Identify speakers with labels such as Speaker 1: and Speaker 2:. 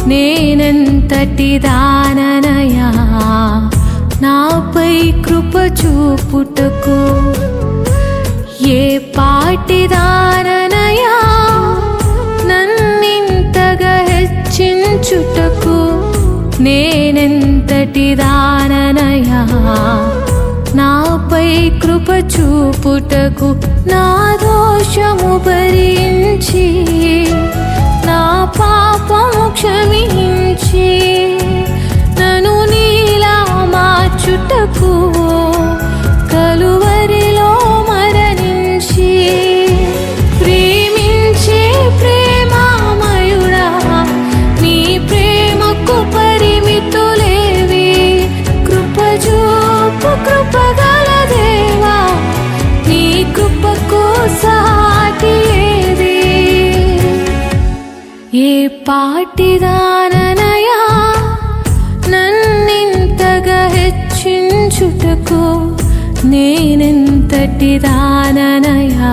Speaker 1: నేనెంతటి దాననయా నాపై కృప చూపుటకు ఏ పాటి దాననయా నన్నింతగా హెచ్చించుటకు నేనెంతటి దాననయా నాపై కృప చూపుటకు నా దోషము భరించి నా పాపము క్షమించి నన్ను నీలా మార్చుటకు కలువరిలో మరణించి ప్రేమించే ప్రేమామయుడా నీ ప్రేమకు పరిమితులేవి కృపజూపు కృపగల దేవా నీ కృపకు సాటి ఏది ఏ పాటిదాననయా నన్నింతగా హెచ్చించుటకు నేనెంతటి దాననయా